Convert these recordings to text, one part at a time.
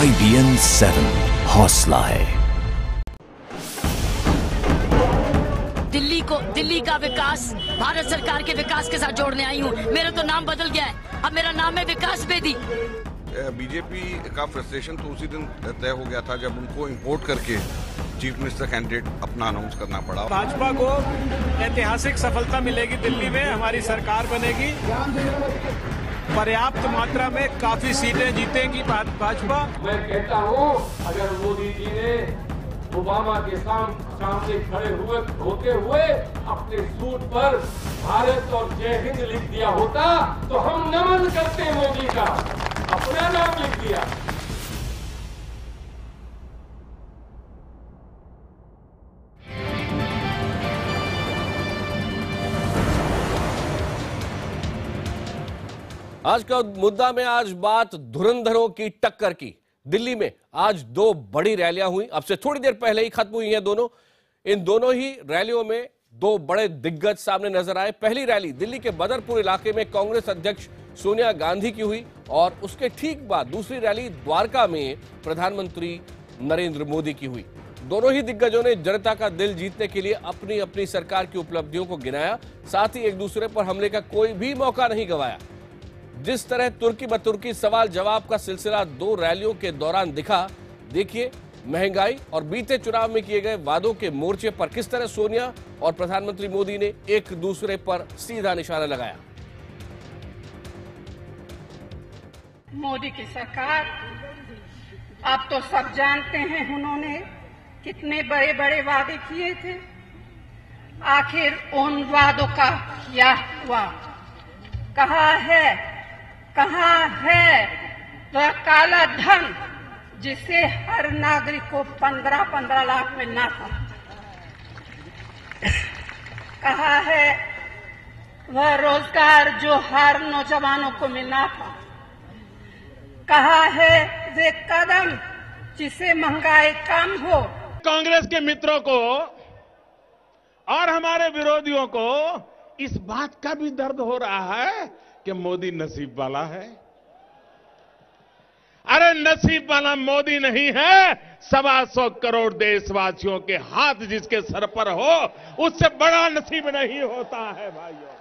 IBN 7 हौसला है। दिल्ली का विकास भारत सरकार के विकास के साथ जोड़ने आई हूँ। मेरा तो नाम बदल गया है, अब मेरा नाम है विकास बेदी। बीजेपी का फ्रस्ट्रेशन तो उसी दिन तय हो गया था जब उनको इंपोर्ट करके चीफ मिनिस्टर कैंडिडेट अपना अनाउंस करना पड़ा। भाजपा को ऐतिहासिक सफलता मिलेगी, दिल्ली में हमारी सरकार बनेगी, पर्याप्त मात्रा में काफी सीटें जीतेगी भाजपा। मैं कहता हूँ अगर मोदी जी ने ओबामा के सामने खड़े होते हुए अपने सूट पर भारत और जय हिंद लिख दिया होता तो हम नमन करते मोदी का, अपना नाम लिख दिया। आज का मुद्दा में आज बात धुरंधरों की टक्कर की। दिल्ली में आज दो बड़ी रैलियां हुई, अब से थोड़ी देर पहले ही खत्म हुई हैं दोनों। इन दोनों ही रैलियों में दो बड़े दिग्गज सामने नजर आए। पहली रैली दिल्ली के बदरपुर इलाके में कांग्रेस अध्यक्ष सोनिया गांधी की हुई और उसके ठीक बाद दूसरी रैली द्वारका में प्रधानमंत्री नरेंद्र मोदी की हुई। दोनों ही दिग्गजों ने जनता का दिल जीतने के लिए अपनी अपनी सरकार की उपलब्धियों को गिनाया, साथ ही एक दूसरे पर हमले का कोई भी मौका नहीं गंवाया। जिस तरह तुर्की बतुर्की सवाल जवाब का सिलसिला दो रैलियों के दौरान दिखा, देखिए महंगाई और बीते चुनाव में किए गए वादों के मोर्चे पर किस तरह सोनिया और प्रधानमंत्री मोदी ने एक दूसरे पर सीधा निशाना लगाया। मोदी की सरकार, आप तो सब जानते हैं उन्होंने कितने बड़े बड़े वादे किए थे। आखिर उन वादों का क्या हुआ? कहाँ है वह काला धन जिसे हर नागरिक को 15-15 लाख मिलना था? कहाँ है वह रोजगार जो हर नौजवानों को मिलना था? कहाँ है वे कदम जिसे महंगाई कम हो? कांग्रेस के मित्रों को और हमारे विरोधियों को इस बात का भी दर्द हो रहा है कि मोदी नसीब वाला है। अरे नसीब वाला मोदी नहीं है, 125 करोड़ देशवासियों के हाथ जिसके सर पर हो उससे बड़ा नसीब नहीं होता है भाइयों।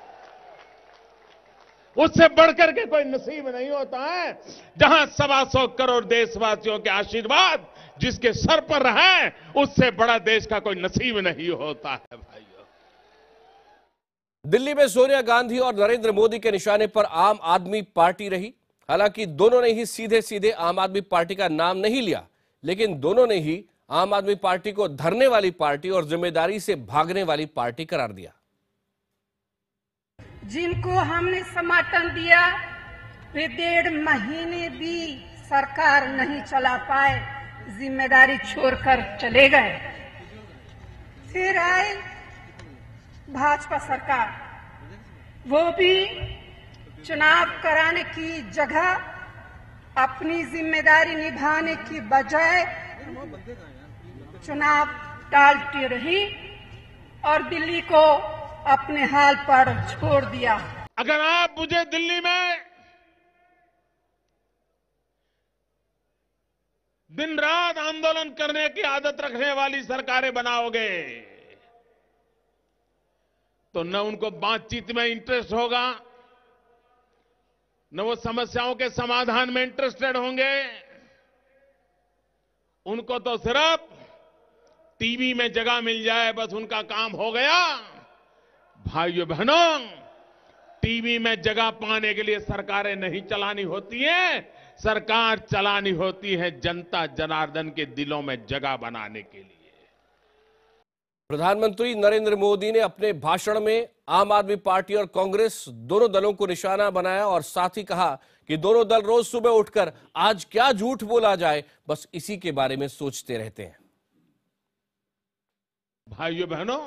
उससे बढ़कर के कोई नसीब नहीं होता है। जहां 125 करोड़ देशवासियों के आशीर्वाद जिसके सर पर रहे, उससे बड़ा देश का कोई नसीब नहीं होता है भाइयों। दिल्ली में सोनिया गांधी और नरेंद्र मोदी के निशाने पर आम आदमी पार्टी रही। हालांकि दोनों ने ही सीधे सीधे आम आदमी पार्टी का नाम नहीं लिया, लेकिन दोनों ने ही आम आदमी पार्टी को धरने वाली पार्टी और जिम्मेदारी से भागने वाली पार्टी करार दिया। जिनको हमने समर्थन दिया वे 1.5 महीने भी सरकार नहीं चला पाए, जिम्मेदारी छोड़कर चले गए। फिर आए भाजपा सरकार, वो भी चुनाव कराने की जगह अपनी जिम्मेदारी निभाने की बजाय चुनाव टालती रही और दिल्ली को अपने हाल पर छोड़ दिया। अगर आप मुझे दिल्ली में दिन रात आंदोलन करने की आदत रखने वाली सरकारें बनाओगे तो न उनको बातचीत में इंटरेस्ट होगा, न वो समस्याओं के समाधान में इंटरेस्टेड होंगे। उनको तो सिर्फ टीवी में जगह मिल जाए बस उनका काम हो गया। भाइयों बहनों, टीवी में जगह पाने के लिए सरकारें नहीं चलानी होती हैं, सरकार चलानी होती है जनता जनार्दन के दिलों में जगह बनाने के लिए। प्रधानमंत्री नरेंद्र मोदी ने अपने भाषण में आम आदमी पार्टी और कांग्रेस दोनों दलों को निशाना बनाया और साथ ही कहा कि दोनों दल रोज सुबह उठकर आज क्या झूठ बोला जाए, बस इसी के बारे में सोचते रहते हैं। भाइयों बहनों,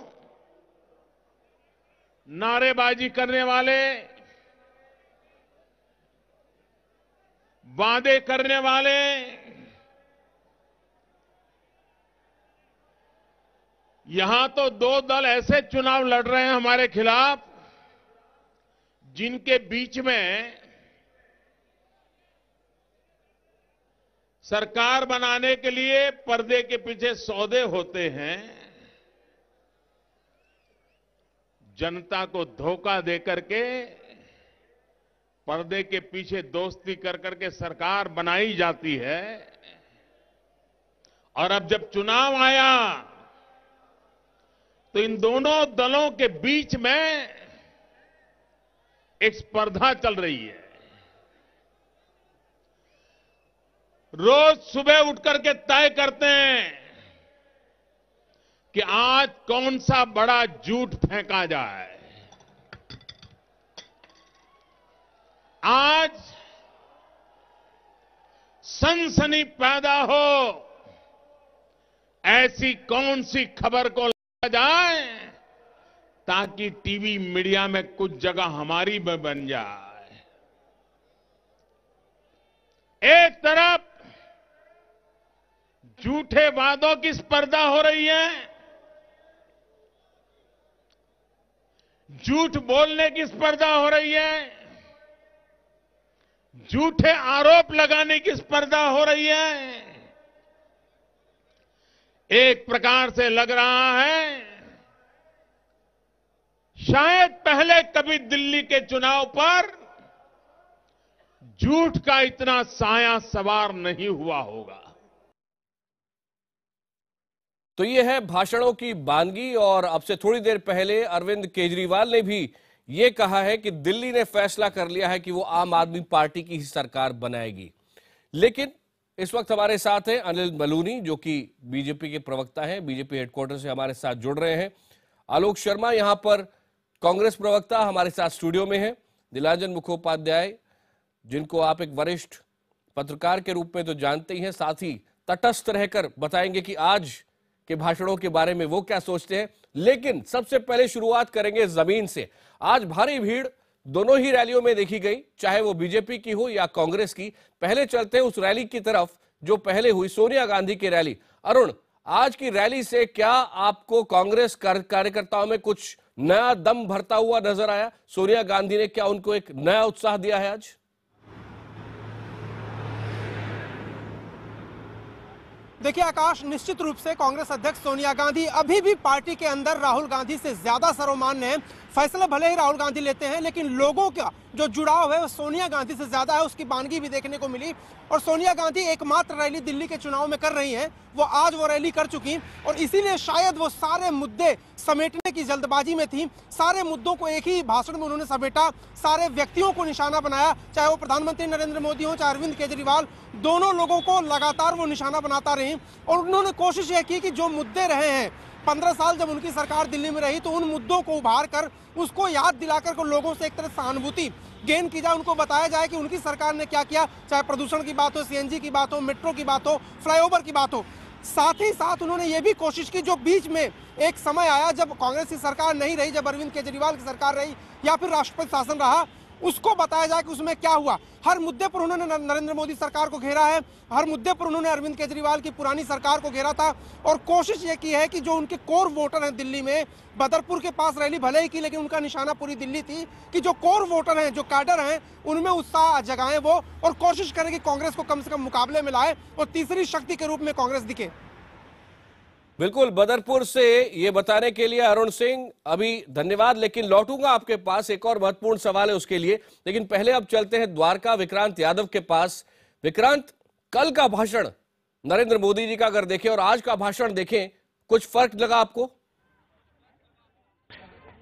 नारेबाजी करने वाले, वादे करने वाले, यहां तो दो दल ऐसे चुनाव लड़ रहे हैं हमारे खिलाफ जिनके बीच में सरकार बनाने के लिए पर्दे के पीछे सौदे होते हैं। जनता को धोखा देकर के पर्दे के पीछे दोस्ती कर करके सरकार बनाई जाती है। और अब जब चुनाव आया तो इन दोनों दलों के बीच में एक स्पर्धा चल रही है। रोज सुबह उठ करके तय करते हैं कि आज कौन सा बड़ा झूठ फेंका जाए। आज सनसनी पैदा हो ऐसी कौन सी खबर को लाया जाए ताकि टीवी मीडिया में कुछ जगह हमारी में बन जाए। एक तरफ झूठे वादों की स्पर्धा हो रही है, झूठ बोलने की स्पर्धा हो रही है, झूठे आरोप लगाने की स्पर्धा हो रही है। एक प्रकार से लग रहा है शायद पहले कभी दिल्ली के चुनाव पर झूठ का इतना साया सवार नहीं हुआ होगा। तो ये है भाषणों की बानगी। और अब से थोड़ी देर पहले अरविंद केजरीवाल ने भी ये कहा है कि दिल्ली ने फैसला कर लिया है कि वो आम आदमी पार्टी की ही सरकार बनाएगी। लेकिन इस वक्त हमारे साथ हैं अनिल बलूनी, जो कि बीजेपी के प्रवक्ता हैं, बीजेपी हेडक्वार्टर से हमारे साथ जुड़ रहे हैं। आलोक शर्मा यहां पर कांग्रेस प्रवक्ता हमारे साथ स्टूडियो में हैं। नीलांजन मुखोपाध्याय, जिनको आप एक वरिष्ठ पत्रकार के रूप में तो जानते ही हैं, साथ ही तटस्थ रहकर बताएंगे कि आज के भाषणों के बारे में वो क्या सोचते हैं। लेकिन सबसे पहले शुरुआत करेंगे जमीन से। आज भारी भीड़ दोनों ही रैलियों में देखी गई, चाहे वो बीजेपी की हो या कांग्रेस की। पहले चलते हैं उस रैली की तरफ जो पहले हुई, सोनिया गांधी की रैली। अरुण, आज की रैली से क्या आपको कांग्रेस कार्यकर्ताओं में कुछ नया दम भरता हुआ नजर आया? सोनिया गांधी ने क्या उनको एक नया उत्साह दिया है आज? देखिए आकाश, निश्चित रूप से कांग्रेस अध्यक्ष सोनिया गांधी अभी भी पार्टी के अंदर राहुल गांधी से ज्यादा सर्वमान्य है। फैसला भले ही राहुल गांधी लेते हैं, लेकिन लोगों का जो जुड़ाव है वो सोनिया गांधी से ज्यादा है। उसकी बानगी भी देखने को मिली। और सोनिया गांधी एकमात्र रैली दिल्ली के चुनाव में कर रही हैं, वो आज वो रैली कर चुकी और इसीलिए शायद वो सारे मुद्दे समेटने की जल्दबाजी में थी। सारे मुद्दों को एक ही भाषण में उन्होंने समेटा, सारे व्यक्तियों को निशाना बनाया, चाहे वो प्रधानमंत्री नरेंद्र मोदी हो, चाहे अरविंद केजरीवाल, दोनों लोगों को लगातार वो निशाना बनाता रही। और उन्होंने कोशिश यह की कि जो मुद्दे रहे हैं 15 साल जब उनकी सरकार दिल्ली में रही, तो उन मुद्दों को उभार कर उसको याद दिलाकर को लोगों से एक तरह सहानुभूति गेन की जाए, उनको बताया जाए कि उनकी सरकार ने क्या किया, चाहे प्रदूषण की बात हो, सीएनजी की बात हो, मेट्रो की बात हो, फ्लाईओवर की बात हो। साथ ही साथ उन्होंने ये भी कोशिश की, जो बीच में एक समय आया जब कांग्रेस की सरकार नहीं रही, जब अरविंद केजरीवाल की सरकार रही या फिर राष्ट्रपति शासन रहा, उसको बताया जाए कि उसमें क्या हुआ। हर मुद्दे पर उन्होंने नरेंद्र मोदी सरकार को घेरा है, हर मुद्दे पर उन्होंने अरविंद केजरीवाल की पुरानी सरकार को घेरा था। और कोशिश ये की है कि जो उनके कोर वोटर हैं दिल्ली में, बदरपुर के पास रैली भले ही की, लेकिन उनका निशाना पूरी दिल्ली थी कि जो कोर वोटर हैं, जो कैडर हैं, उनमें उत्साह जगाएं वो, और कोशिश करें कि कांग्रेस को कम से कम मुकाबले में लाए और तीसरी शक्ति के रूप में कांग्रेस दिखे। बिल्कुल, बदरपुर से ये बताने के लिए अरुण सिंह अभी धन्यवाद। लेकिन लौटूंगा आपके पास, एक और महत्वपूर्ण सवाल है उसके लिए। लेकिन पहले अब चलते हैं द्वारका विक्रांत यादव के पास। विक्रांत, कल का भाषण नरेंद्र मोदी जी का अगर देखें और आज का भाषण देखें, कुछ फर्क लगा आपको?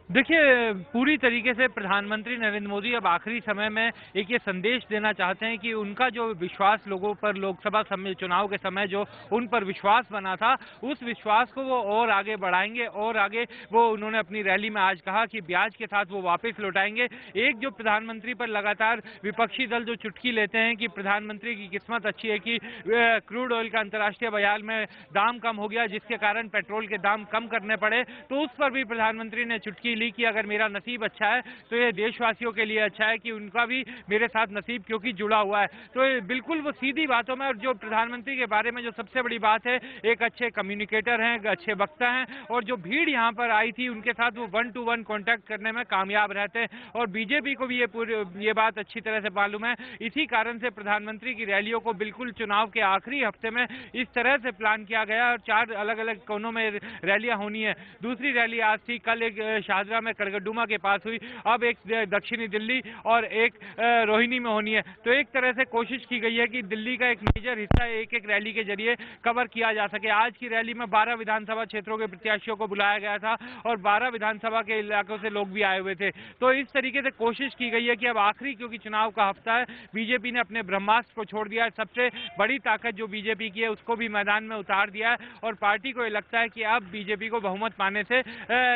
देखिए, पूरी तरीके से प्रधानमंत्री नरेंद्र मोदी अब आखिरी समय में एक ये संदेश देना चाहते हैं कि उनका जो विश्वास लोगों पर लोकसभा चुनाव के समय जो उन पर विश्वास बना था, उस विश्वास को वो और आगे बढ़ाएंगे। और आगे वो उन्होंने अपनी रैली में आज कहा कि ब्याज के साथ वो वापस लौटाएंगे। एक जो प्रधानमंत्री पर लगातार विपक्षी दल जो चुटकी लेते हैं कि प्रधानमंत्री की किस्मत अच्छी है कि क्रूड ऑयल का अंतर्राष्ट्रीय बाजार में दाम कम हो गया, जिसके कारण पेट्रोल के दाम कम करने पड़े, तो उस पर भी प्रधानमंत्री ने चुटकी ली कि अगर मेरा नसीब अच्छा है तो ये देशवासियों के लिए अच्छा है कि उनका भी मेरे साथ नसीब क्योंकि जुड़ा हुआ है। तो बिल्कुल वो सीधी बातों में, और जो प्रधानमंत्री के बारे में जो सबसे बड़ी बात है, एक अच्छे कम्युनिकेटर हैं, अच्छे वक्ता हैं, और जो भीड़ यहाँ पर आई थी उनके साथ वो 1-to-1 कांटेक्ट करने में कामयाब रहते हैं। और बीजेपी को भी ये बात अच्छी तरह से मालूम है। इसी कारण से प्रधानमंत्री की रैलियों को बिल्कुल चुनाव के आखिरी हफ्ते में इस तरह से प्लान किया गया और 4 अलग अलग कोनों में रैलियां होनी है। दूसरी रैली आज थी, कल एक शाहजरा में कड़गडुमा के पास हुई, अब एक दक्षिणी दिल्ली और एक रोहिणी में होनी है। तो एक तरह से कोशिश की गई है कि दिल्ली का एक मेजर हिस्सा एक एक रैली के जरिए कवर किया जा सके। आज की रैली में 12 विधानसभा क्षेत्रों के प्रत्याशियों को बुलाया गया था और 12 विधानसभा के इलाकों से लोग भी आए हुए थे। तो इस तरीके से कोशिश की गई है कि अब आखिरी, क्योंकि चुनाव का हफ्ता है, बीजेपी ने अपने ब्रह्मास्त्र को छोड़ दिया है। सबसे बड़ी ताकत जो बीजेपी की है उसको भी मैदान में उतार दिया है और पार्टी को ये लगता है कि अब बीजेपी को बहुमत पाने से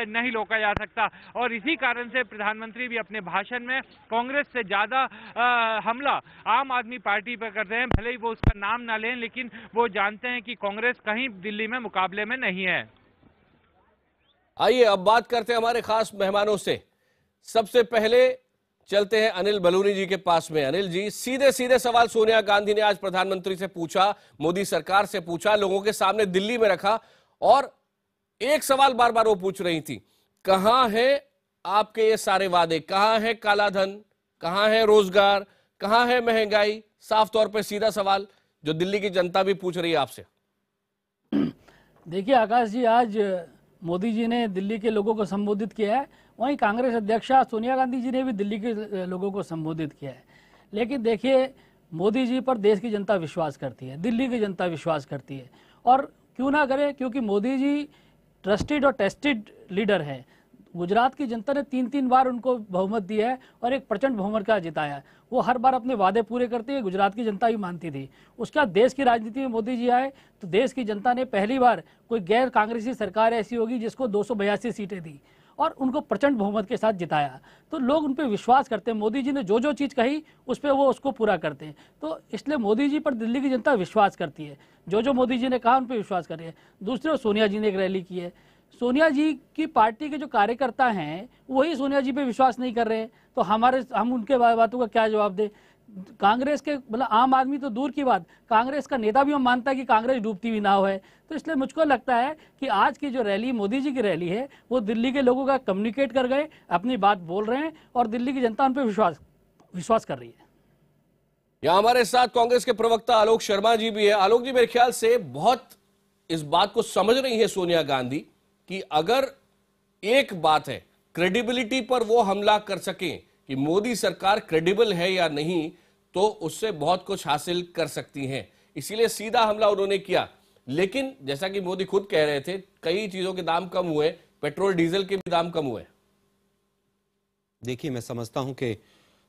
नहीं रोका जा सकता। और इसी कारण से प्रधानमंत्री भी अपने भाषण में कांग्रेस से ज्यादा हमला आम आदमी पार्टी पर करते हैं। भले ही वो उसका नाम ना लें, लेकिन वो जानते हैं कि कांग्रेस कहीं दिल्ली में मुकाबले में नहीं है। आइए अब बात करते हैं हमारे खास मेहमानों से। सबसे पहले चलते हैं अनिल बलूनी जी के पास में। अनिल जी, सीधे सीधे सवाल सोनिया गांधी ने आज प्रधानमंत्री से पूछा, मोदी सरकार से पूछा, लोगों के सामने दिल्ली में रखा, और एक सवाल बार बार वो पूछ रही थी, कहां है आपके ये सारे वादे, कहां है काला धन, कहां है रोजगार, कहां है महंगाई? साफ तौर पे सीधा सवाल जो दिल्ली की जनता भी पूछ रही है आपसे। देखिए आकाश जी, आज मोदी जी ने दिल्ली के लोगों को संबोधित किया है, वहीं कांग्रेस अध्यक्षा सोनिया गांधी जी ने भी दिल्ली के लोगों को संबोधित किया है। लेकिन देखिए, मोदी जी पर देश की जनता विश्वास करती है, दिल्ली की जनता विश्वास करती है, और क्यों ना करे, क्योंकि मोदी जी ट्रस्टेड और टेस्टेड लीडर हैं। गुजरात की जनता ने 3-3 बार उनको बहुमत दिया है और एक प्रचंड बहुमत का जिताया है। वो हर बार अपने वादे पूरे करते हैं, गुजरात की जनता भी मानती थी। उसके बाद देश की राजनीति में मोदी जी आए तो देश की जनता ने पहली बार, कोई गैर कांग्रेसी सरकार ऐसी होगी जिसको 282 सीटें दी और उनको प्रचंड बहुमत के साथ जिताया। तो लोग उन पर विश्वास करते हैं, मोदी जी ने जो जो चीज़ कही उस पर वो उसको पूरा करते हैं। तो इसलिए मोदी जी पर दिल्ली की जनता विश्वास करती है, जो जो मोदी जी ने कहा उन पर विश्वास कर रही है। दूसरे, सोनिया जी ने एक रैली की है, सोनिया जी की पार्टी के जो कार्यकर्ता हैं वही सोनिया जी पे विश्वास नहीं कर रहे हैं, तो हम उनके बातों का क्या जवाब दें? कांग्रेस के, मतलब आम आदमी तो दूर की बात, कांग्रेस का नेता भी हम मानता है कि कांग्रेस डूबती भी ना हो है। तो इसलिए मुझको लगता है कि आज की जो रैली, मोदी जी की रैली है, वो दिल्ली के लोगों का कम्युनिकेट कर गए, अपनी बात बोल रहे हैं और दिल्ली की जनता उन पर विश्वास कर रही है। यहाँ हमारे साथ कांग्रेस के प्रवक्ता आलोक शर्मा जी भी है। आलोक जी, मेरे ख्याल से बहुत इस बात को समझ रही है सोनिया गांधी कि अगर एक बात है, क्रेडिबिलिटी पर वो हमला कर सकें कि मोदी सरकार क्रेडिबल है या नहीं, तो उससे बहुत कुछ हासिल कर सकती हैं। इसीलिए सीधा हमला उन्होंने किया। लेकिन जैसा कि मोदी खुद कह रहे थे, कई चीजों के दाम कम हुए, पेट्रोल डीजल के भी दाम कम हुए। देखिए, मैं समझता हूं कि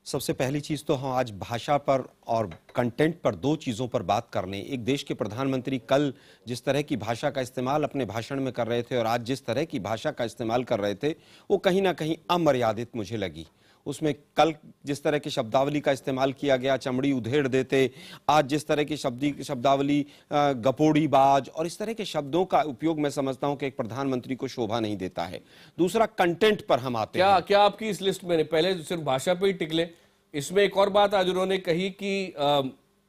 सबसे पहली चीज तो हम आज भाषा पर और कंटेंट पर, 2 चीज़ों पर बात कर लें। एक देश के प्रधानमंत्री कल जिस तरह की भाषा का इस्तेमाल अपने भाषण में कर रहे थे और आज जिस तरह की भाषा का इस्तेमाल कर रहे थे, वो कहीं ना कहीं अमर्यादित मुझे लगी। उसमें कल जिस तरह की शब्दावली का इस्तेमाल किया गया, चमड़ी उधेड़ देते, आज जिस तरह की शब्दावली गपोड़ीबाज और इस तरह के शब्दों का उपयोग, मैं समझता हूं कि एक प्रधानमंत्री को शोभा नहीं देता है। दूसरा, कंटेंट पर हम आते हैं। क्या आपकी इस लिस्ट में, पहले सिर्फ भाषा पे ही टिकले, इसमें एक और बात आज उन्होंने कही कि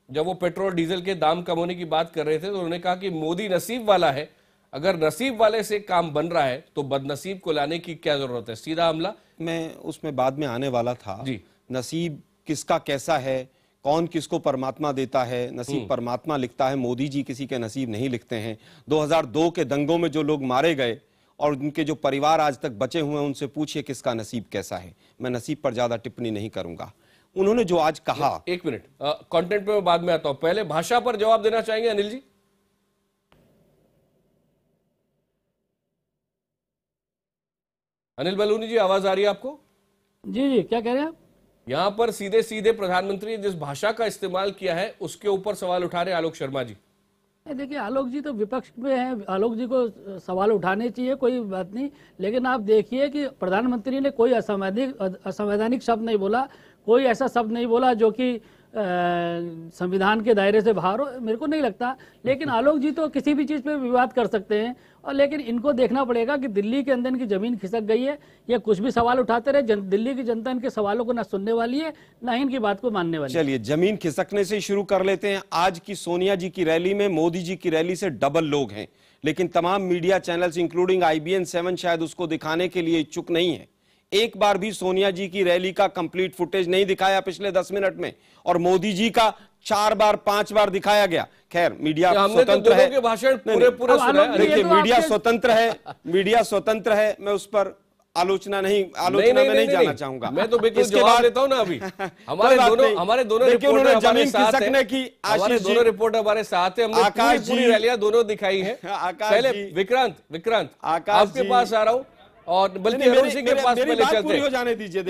जब वो पेट्रोल डीजल के दाम कम होने की बात कर रहे थे तो उन्होंने कहा कि मोदी नसीब वाला है, अगर नसीब वाले से काम बन रहा है तो बदनसीब को लाने की क्या जरूरत है? सीधा हमला। मैं उसमें बाद में आने वाला था जी। नसीब किसका कैसा है, कौन किसको परमात्मा देता है? नसीब परमात्मा लिखता है, मोदी जी किसी के नसीब नहीं लिखते हैं। 2002 के दंगों में जो लोग मारे गए और उनके जो परिवार आज तक बचे हुए हैं, उनसे पूछिए किसका नसीब कैसा है। मैं नसीब पर ज्यादा टिप्पणी नहीं करूंगा। उन्होंने जो आज कहा, एक मिनट, कंटेंट पे मैं बाद में आता हूं, पहले भाषा पर जवाब देना चाहेंगे अनिल जी? अनिल बलूनी जी, आवाज आ रही है आपको? जी, क्या कह रहे हैं आप? यहां पर सीधे सीधे प्रधानमंत्री ने जिस भाषा का इस्तेमाल किया है उसके ऊपर सवाल उठा रहे आलोक शर्मा जी। देखिए, आलोक जी तो विपक्ष में हैं, आलोक जी को सवाल उठाने चाहिए, कोई बात नहीं। लेकिन आप देखिए कि प्रधानमंत्री ने कोई असंवैधानिक शब्द नहीं बोला, कोई ऐसा शब्द नहीं बोला जो कि संविधान के दायरे से बाहर हो, मेरे को नहीं लगता। लेकिन आलोक जी तो किसी भी चीज़ पे विवाद कर सकते हैं, और लेकिन इनको देखना पड़ेगा कि दिल्ली के अंदर इनकी ज़मीन खिसक गई है, ये कुछ भी सवाल उठाते रहे, दिल्ली की जनता इनके सवालों को ना सुनने वाली है, ना इनकी बात को मानने वाली है। चलिए जमीन खिसकने से शुरू कर लेते हैं। आज की सोनिया जी की रैली में मोदी जी की रैली से डबल लोग हैं, लेकिन तमाम मीडिया चैनल्स इंक्लूडिंग IBN 7 शायद उसको दिखाने के लिए इच्छुक नहीं है। एक बार भी सोनिया जी की रैली का कंप्लीट फुटेज नहीं दिखाया पिछले 10 मिनट में, और मोदी जी का 4 बार 5 बार दिखाया गया। खैर मीडिया स्वतंत्र है, भाषण पूरे देखिए मीडिया स्वतंत्र है, मीडिया स्वतंत्र है, मैं उस पर आलोचना में नहीं जाना चाहूंगा। मैं तो बिल्कुल जवाब देता हूं ना। अभी हमारे दोनों रिपोर्टर हमारे साथ हैं, हमारे दोनों रिपोर्टर हमारे साथ हैं, हमने पूरी रैलियां दोनों दिखाई हैं। पहले विक्रांत आपके पास आ रहा हूं, और बल्कि अरुण सिंह के पास पहले चलते हैं। जाने दीजिए,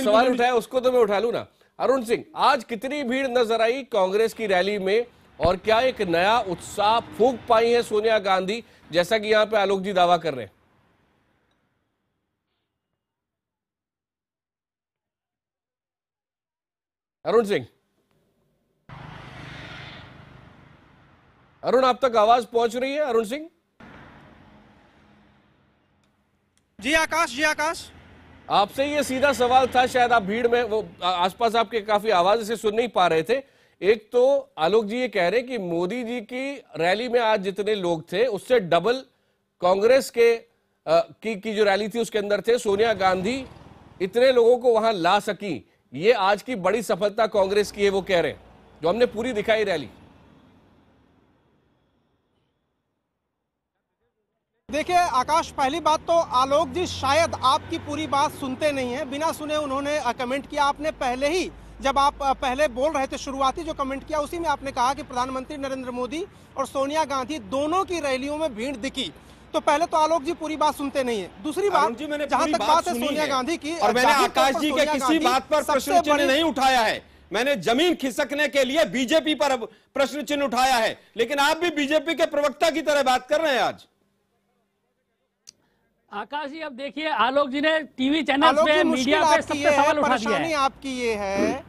सवाल उठाया उसको तो मैं उठा लूं ना। अरुण सिंह, आज कितनी भीड़ नजर आई कांग्रेस की रैली में, और क्या एक नया उत्साह फूंक पाई है सोनिया गांधी, जैसा कि यहां पे आलोक जी दावा कर रहे हैं? अरुण सिंह, अरुण आप तक आवाज पहुंच रही है? अरुण सिंह जी आकाश आपसे ये सीधा सवाल था, शायद आप भीड़ में वो आसपास आपके काफी आवाज से सुन नहीं पा रहे थे। एक तो आलोक जी ये कह रहे हैं कि मोदी जी की रैली में आज जितने लोग थे उससे डबल कांग्रेस के की जो रैली थी उसके अंदर थे। सोनिया गांधी इतने लोगों को वहां ला सकी, ये आज की बड़ी सफलता कांग्रेस की है, वो कह रहे हैं, जो हमने पूरी दिखाई रैली। देखिए आकाश, पहली बात तो आलोक जी शायद आपकी पूरी बात सुनते नहीं है, बिना सुने उन्होंने कमेंट किया। आपने पहले ही, जब आप पहले बोल रहे थे, शुरुआती जो कमेंट किया उसी में आपने कहा कि प्रधानमंत्री नरेंद्र मोदी और सोनिया गांधी दोनों की रैलियों में भीड़ दिखी। तो पहले तो आलोक जी पूरी बात सुनते नहीं है। दूसरी बात, जहां तक बात है सोनिया गांधी की, और मैंने आकाश जी के किसी बात पर प्रश्न चिन्ह नहीं उठाया है। मैंने जमीन खिसकने के लिए बीजेपी पर प्रश्न चिन्ह उठाया है, लेकिन आप भी बीजेपी के प्रवक्ता की तरह बात कर रहे हैं आज। आकाश जी, अब देखिए आलोक जी ने टीवी चैनल पे, मीडिया पे सबसे सवाल उठा दिया है। आपकी ये है,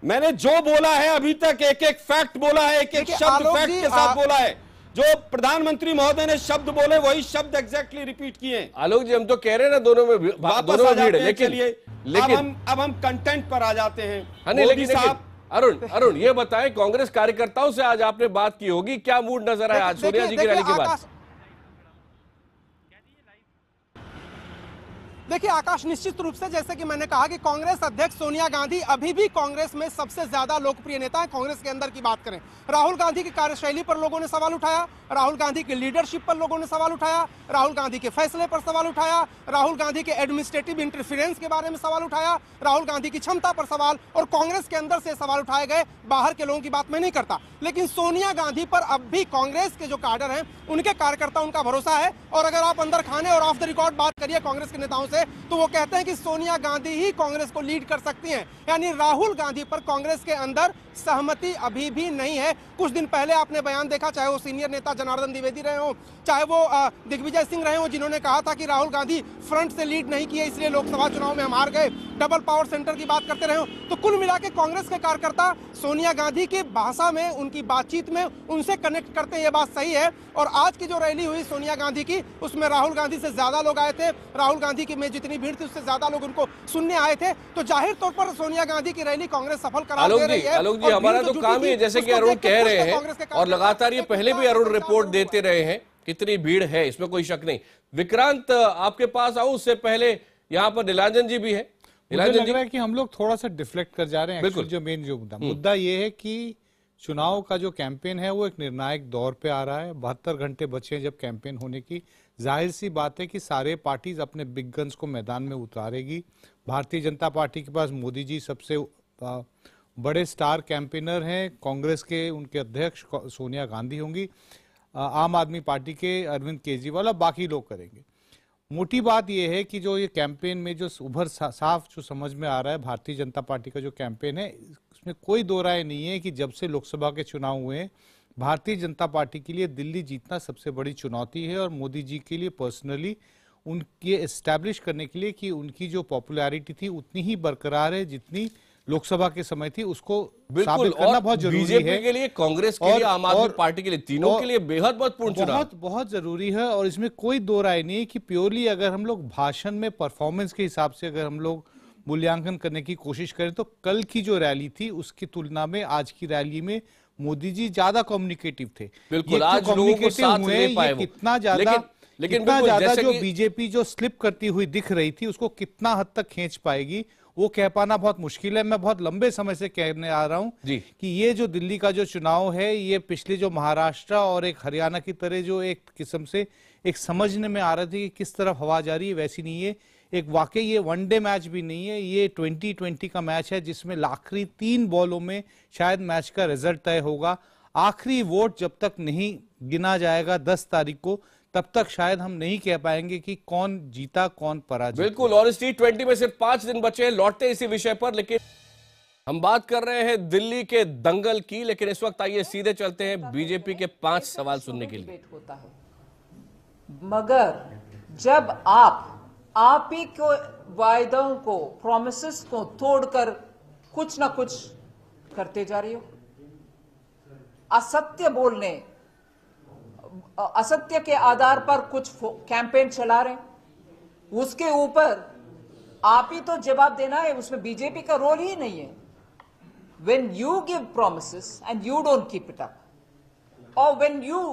मैंने जो बोला है अभी तक एक एक फैक्ट बोला है, एक एक शब्द फैक्ट के साथ बोला है। जो प्रधानमंत्री महोदय ने शब्द बोले वही शब्द एग्जैक्टली रिपीट किए। आलोक जी, हम तो कह रहे हैं ना दोनों में भीड़ है, लेकिन अब हम कंटेंट पर आ जाते हैं। मोदी साहब, अरुण ये बताएं, कांग्रेस कार्यकर्ताओं से आज आपने बात की होगी, क्या मूड नजर आया आज सोनिया जी की रैली के बाद? देखिए आकाश, निश्चित रूप से जैसे कि मैंने कहा कि कांग्रेस अध्यक्ष सोनिया गांधी अभी भी कांग्रेस में सबसे ज्यादा लोकप्रिय नेता है। कांग्रेस के अंदर की बात करें, राहुल गांधी की कार्यशैली पर लोगों ने सवाल उठाया, राहुल गांधी की लीडरशिप पर लोगों ने सवाल उठाया, राहुल गांधी के फैसले पर सवाल उठाया, राहुल गांधी के एडमिनिस्ट्रेटिव इंटरफेरेंस के बारे में सवाल उठाया, राहुल गांधी की क्षमता पर सवाल, और कांग्रेस के अंदर से सवाल उठाए गए। बाहर के लोगों की बात मैं नहीं करता, लेकिन सोनिया गांधी पर अब भी कांग्रेस के जो कैडर हैं, उनके कार्यकर्ता, उनका भरोसा है। और अगर आप अंदर खाने और ऑफ द रिकॉर्ड बात करिए कांग्रेस के नेताओं से, तो वो कहते हैं कि सोनिया गांधी ही कांग्रेस को लीड कर सकती हैं। यानी राहुल गांधी पर कांग्रेस के अंदर सहमति अभी भी नहीं है। कुछ दिन पहले आपने बयान देखा, चाहे वो सीनियर नेता जनार्दन द्विवेदी रहे हो, चाहे वो दिग्विजय सिंह रहे हो, जिन्होंने कहा था कि राहुल गांधी फ्रंट से लीड नहीं किए, इसलिए लोकसभा चुनाव में हम हार गए, डबल पावर सेंटर की बात करते रहे हो। तो कुल मिला के कांग्रेस के कार्यकर्ता सोनिया गांधी की भाषा में, उनकी बातचीत में उनसे कनेक्ट करते हैं, ये बात सही है। और आज की जो रैली हुई सोनिया गांधी की, उसमें राहुल गांधी से ज्यादा लोग आए थे, राहुल गांधी की में जितनी भीड़ थी उससे ज्यादा लोग उनको सुनने आए थे। तो जाहिर तौर पर सोनिया गांधी की रैली कांग्रेस सफल करार दे रही है। आलोक जी, हमारा तो काम ही है, जैसे कि अरुण कह रहे हैं, और लगातार ये पहले भी अरुण रिपोर्ट देते रहे हैं, कितनी भीड़ है, इसमें कोई शक नहीं। विक्रांत, आपके पास आऊं उससे पहले यहाँ पर नीलांजन जी भी है। मुझे लग रहा है कि हम लोग थोड़ा सा डिफ्लेक्ट कर जा रहे हैं। बिल्कुल, जो मेन जो मुद्दा ये है कि चुनाव का जो कैंपेन है वो एक निर्णायक दौर पे आ रहा है। 72 घंटे बचे हैं जब कैंपेन होने की। जाहिर सी बात है कि सारे पार्टीज अपने बिग गन्स को मैदान में उतारेगी। भारतीय जनता पार्टी के पास मोदी जी सबसे बड़े स्टार कैंपेनर हैं, कांग्रेस के उनके अध्यक्ष सोनिया गांधी होंगी, आम आदमी पार्टी के अरविंद केजरीवाल और बाकी लोग करेंगे। मोटी बात यह है कि जो ये कैंपेन में जो उभर साफ जो समझ में आ रहा है, भारतीय जनता पार्टी का जो कैंपेन है, उसमें कोई दो राय नहीं है कि जब से लोकसभा के चुनाव हुए, भारतीय जनता पार्टी के लिए दिल्ली जीतना सबसे बड़ी चुनौती है। और मोदी जी के लिए पर्सनली उनके एस्टैब्लिश करने के लिए कि उनकी जो पॉपुलैरिटी थी उतनी ही बरकरार है जितनी लोकसभा के समय थी, उसको बिल्कुल साबित करना बहुत जरूरी है। बीजेपी के लिए, कांग्रेस के लिए, आम आदमी पार्टी के लिए, तीनों के लिए बेहद महत्वपूर्ण चुनाव, बहुत जरूरी है। और इसमें कोई दो राय नहीं है कि प्योरली अगर हम लोग भाषण में परफॉर्मेंस के हिसाब से अगर हम लोग मूल्यांकन करने की कोशिश करें तो कल की जो रैली थी उसकी तुलना में आज की रैली में मोदी जी ज्यादा कम्युनिकेटिव थे। बिल्कुल, आज लोगों को साथ ले पाए वो। कितना ज्यादा जो बीजेपी जो स्लिप करती हुई दिख रही थी उसको कितना हद तक खींच पाएगी वो कह पाना बहुत मुश्किल है। मैं बहुत लंबे समय से कहने आ रहा हूं कि ये जो दिल्ली का जो चुनाव है ये पिछले जो महाराष्ट्र और एक हरियाणा की तरह जो एक किस्म से एक समझने में आ रहा था कि किस तरफ हवा जा रही है, वैसी नहीं है। एक वाकई ये वनडे मैच भी नहीं है, ये 2020 का मैच है जिसमें आखिरी 3 बॉलों में शायद मैच का रिजल्ट तय होगा। आखिरी वोट जब तक नहीं गिना जाएगा 10 तारीख को, तब तक शायद हम नहीं कह पाएंगे कि कौन जीता कौन पराजित। बिल्कुल, और इस T20 में सिर्फ 5 दिन बचे हैं, लौटते हैं इसी विषय पर। लेकिन हम बात कर रहे हैं दिल्ली के दंगल की, लेकिन इस वक्त आइए सीधे चलते हैं बीजेपी के 5 सवाल सुनने के लिए। होता है मगर जब आप ही को वायदों को, प्रॉमिसेस को तोड़कर कुछ ना कुछ करते जा रही हो, असत्य बोलने, असत्य के आधार पर कुछ कैंपेन चला रहे, उसके ऊपर आप ही तो जवाब देना है। उसमें बीजेपी का रोल ही नहीं है। When you give promises and you don't keep it up, or when you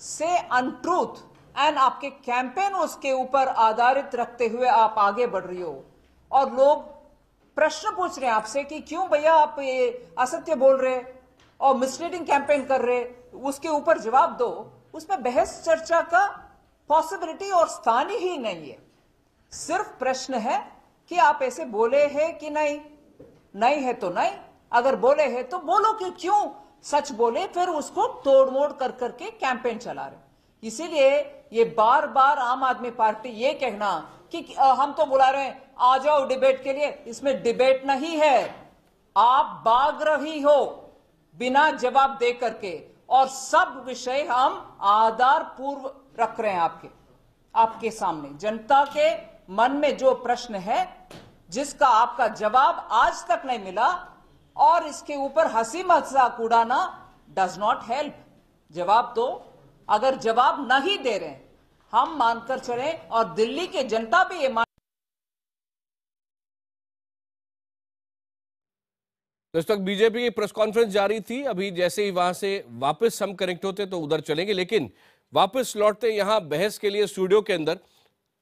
say untruth and आपके कैंपेन उसके ऊपर आधारित रखते हुए आप आगे बढ़ रही हो और लोग प्रश्न पूछ रहे हैं आपसे कि क्यों भैया आप ये असत्य बोल रहे और मिसलीडिंग कैंपेन कर रहे, उसके ऊपर जवाब दो। उसमें बहस चर्चा का पॉसिबिलिटी और स्थान ही नहीं है। सिर्फ प्रश्न है कि आप ऐसे बोले हैं कि नहीं, नहीं है तो नहीं, अगर बोले हैं तो बोलो कि क्यों सच बोले, फिर उसको तोड़ मोड़ कर करके कैंपेन चला रहे। इसीलिए ये बार बार आम आदमी पार्टी ये कहना कि हम तो बुला रहे हैं आ जाओ डिबेट के लिए, इसमें डिबेट नहीं है। आप भाग रही हो बिना जवाब दे करके, और सब विषय हम आधार पूर्व रख रहे हैं आपके सामने। जनता के मन में जो प्रश्न है जिसका आपका जवाब आज तक नहीं मिला, और इसके ऊपर हंसी मजाक उड़ाना डज नॉट हेल्प। जवाब दो। अगर जवाब नहीं दे रहे हम मानकर चलें और दिल्ली के जनता भी ये तो इस वक्त बीजेपी की प्रेस कॉन्फ्रेंस जारी थी। अभी जैसे ही वहां से वापस हम कनेक्ट होते तो उधर चलेंगे, लेकिन वापस लौटते यहां बहस के लिए स्टूडियो के अंदर।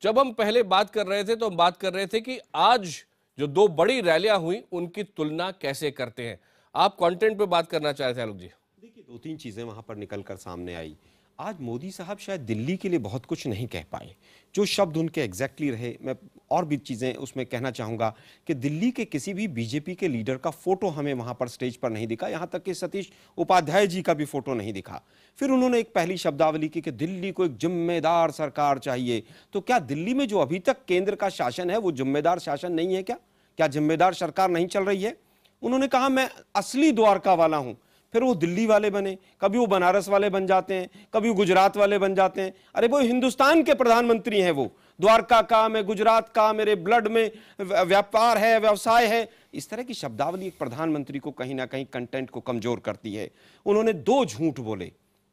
जब हम पहले बात कर रहे थे तो हम बात कर रहे थे कि आज जो 2 बड़ी रैलियां हुई उनकी तुलना कैसे करते हैं। आप कंटेंट पे बात करना चाह रहे थे आलोक जी। देखिए 2-3 चीजें वहां पर निकलकर सामने आई। आज मोदी साहब शायद दिल्ली के लिए बहुत कुछ नहीं कह पाए, जो शब्द उनके एग्जैक्टली रहे। मैं और भी चीज़ें उसमें कहना चाहूँगा कि दिल्ली के किसी भी बीजेपी के लीडर का फोटो हमें वहाँ पर स्टेज पर नहीं दिखा, यहाँ तक कि सतीश उपाध्याय जी का भी फोटो नहीं दिखा। फिर उन्होंने एक पहली शब्दावली की कि दिल्ली को एक जिम्मेदार सरकार चाहिए। तो क्या दिल्ली में जो अभी तक केंद्र का शासन है वो जिम्मेदार शासन नहीं है? क्या जिम्मेदार सरकार नहीं चल रही है? उन्होंने कहा मैं असली द्वारका वाला हूं। फिर वो दिल्ली वाले बने, कभी वो बनारस वाले बन जाते हैं, कभी वो गुजरात वाले बन जाते हैं। अरे वो हिंदुस्तान के प्रधानमंत्री हैं। वो द्वारका का, मैं गुजरात का, मेरे ब्लड में व्यापार है, व्यवसाय है। इस तरह की शब्दावली एक प्रधानमंत्री को कहीं ना कहीं कंटेंट को कमजोर करती है। उन्होंने 2 झूठ बोले।